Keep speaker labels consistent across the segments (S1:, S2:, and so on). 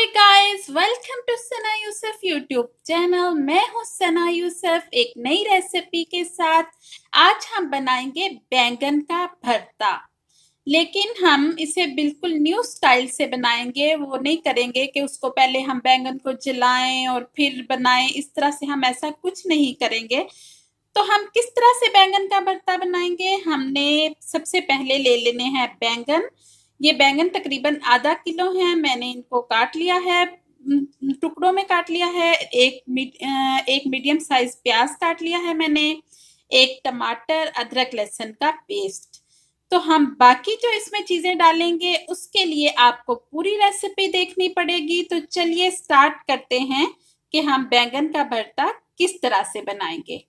S1: Guys, welcome to Sana Yusuf YouTube channel. मैं हूँ सना यूसुफ एक नई रेसिपी के साथ। आज हम बनाएंगे बैंगन का भरता, लेकिन हम इसे बिल्कुल न्यू स्टाइल से बनाएंगे। वो नहीं करेंगे कि उसको पहले हम बैंगन को जलाएं और फिर बनाएं। इस तरह से हम ऐसा कुछ नहीं करेंगे। तो हम किस तरह से बैंगन का भरता बनाएंगे? हमने सबसे पहले ले लेने हैं बैंगन। ये बैंगन तकरीबन आधा किलो है। मैंने इनको काट लिया है, टुकड़ों में काट लिया है। एक मीडियम साइज प्याज काट लिया है मैंने। एक टमाटर, अदरक लहसुन का पेस्ट। तो हम बाकी जो इसमें चीजें डालेंगे उसके लिए आपको पूरी रेसिपी देखनी पड़ेगी। तो चलिए स्टार्ट करते हैं कि हम बैंगन का भरता किस तरह से बनाएंगे।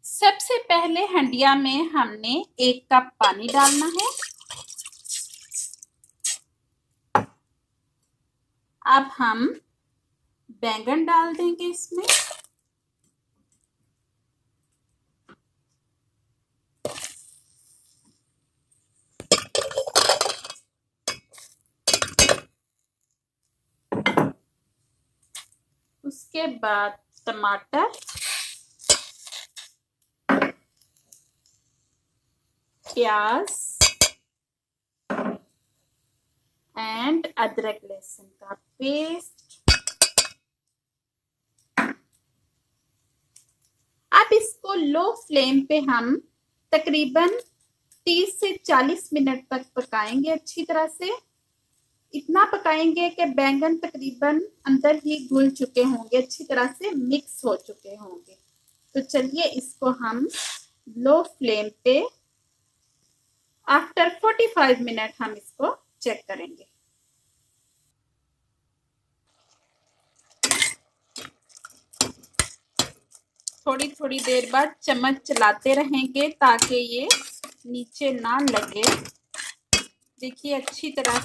S1: सबसे पहले हंडिया में हमने 1 कप पानी डालना है। अब हम बैंगन डाल देंगे इसमें। उसके बाद टमाटर, प्याज एंड अदरक लहसुन का पेस्ट। अब इसको लो फ्लेम पे हम तकरीबन 30 से 40 मिनट तक पकाएंगे अच्छी तरह से। इतना पकाएंगे कि बैंगन तकरीबन अंदर ही घुल चुके होंगे, अच्छी तरह से मिक्स हो चुके होंगे। तो चलिए इसको हम लो फ्लेम पे आफ्टर 45 मिनट हम इसको चेक करेंगे। थोड़ी थोड़ी देर बाद चम्मच चलाते रहेंगे ताकि ये नीचे ना लगे। देखिए अच्छी तरह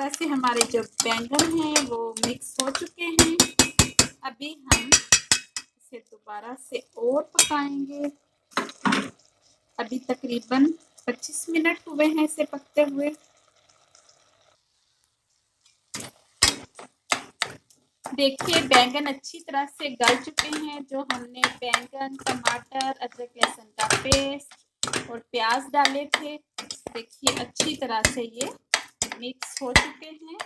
S1: से हमारे जो बैंगन हैं वो मिक्स हो चुके हैं। अभी हम इसे दोबारा से और पकाएंगे। अभी तकरीबन 25 मिनट हुए हैं इसे पकते हुए। देखिए बैंगन अच्छी तरह से गल चुके हैं। जो हमने बैंगन, टमाटर, अदरक लहसुन का पेस्ट और प्याज डाले थे, देखिए अच्छी तरह से ये मिक्स हो चुके हैं।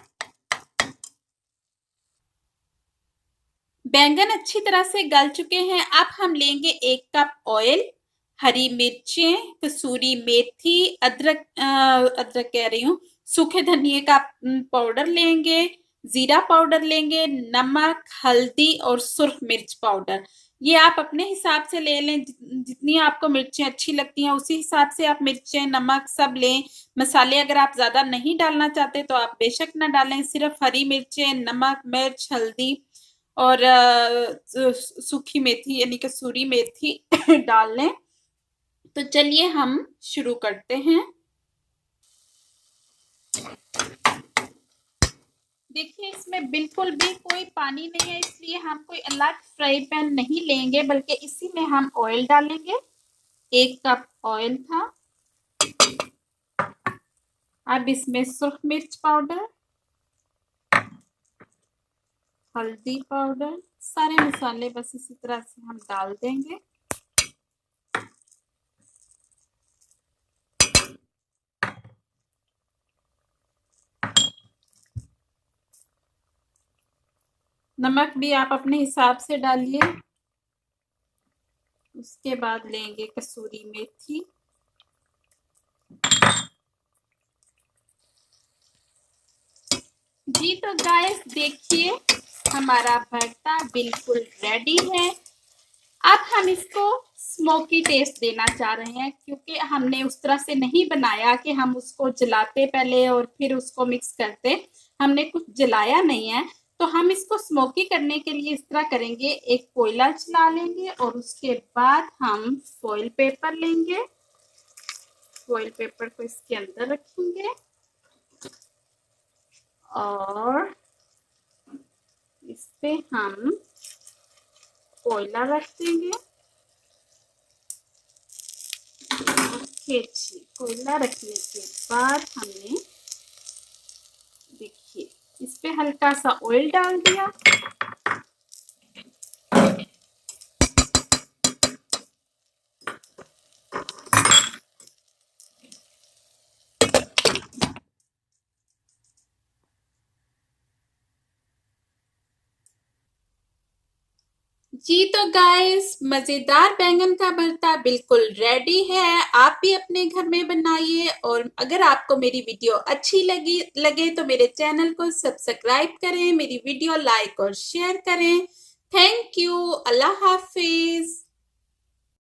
S1: बैंगन अच्छी तरह से गल चुके हैं। अब हम लेंगे 1 कप ऑयल, हरी मिर्चें, कसूरी मेथी, अदरक कह रही हूँ, सूखे धनिए का पाउडर लेंगे, जीरा पाउडर लेंगे, नमक, हल्दी और सुर्ख मिर्च पाउडर। ये आप अपने हिसाब से ले लें, जितनी आपको मिर्चें अच्छी लगती हैं उसी हिसाब से आप मिर्चें, नमक सब लें। मसाले अगर आप ज्यादा नहीं डालना चाहते तो आप बेशक ना डालें। सिर्फ हरी मिर्चें, नमक, मिर्च, हल्दी और सूखी मेथी यानी कसूरी मेथी डाल लें। तो चलिए हम शुरू करते हैं। देखिए इसमें बिल्कुल भी कोई पानी नहीं है, इसलिए हम कोई अलग फ्राई पैन नहीं लेंगे, बल्कि इसी में हम ऑयल डालेंगे। 1 कप ऑयल था। अब इसमें सुर्ख मिर्च पाउडर, हल्दी पाउडर, सारे मसाले बस इसी तरह से हम डाल देंगे। नमक भी आप अपने हिसाब से डालिए। उसके बाद लेंगे कसूरी मेथी, जी। तो गाइस देखिए हमारा भरता बिल्कुल रेडी है। अब हम इसको स्मोकी टेस्ट देना चाह रहे हैं, क्योंकि हमने उस तरह से नहीं बनाया कि हम उसको जलाते पहले और फिर उसको मिक्स करते। हमने कुछ जलाया नहीं है। तो हम इसको स्मोकी करने के लिए इस तरह करेंगे, एक कोयला जला लेंगे और उसके बाद हम फॉइल पेपर लेंगे। फॉइल पेपर को इसके अंदर रखेंगे और इस पे हम कोयला रख देंगे। देखिए जी, कोयला रखने के बाद हमने देखिए इस पे हल्का सा ऑयल डाल दिया। जी तो गाइस, मजेदार बैंगन का भरता बिल्कुल रेडी है। आप भी अपने घर में बनाइए और अगर आपको मेरी वीडियो अच्छी लगे तो मेरे चैनल को सब्सक्राइब करें, मेरी वीडियो लाइक और शेयर करें। Thank you. Allah Hafiz.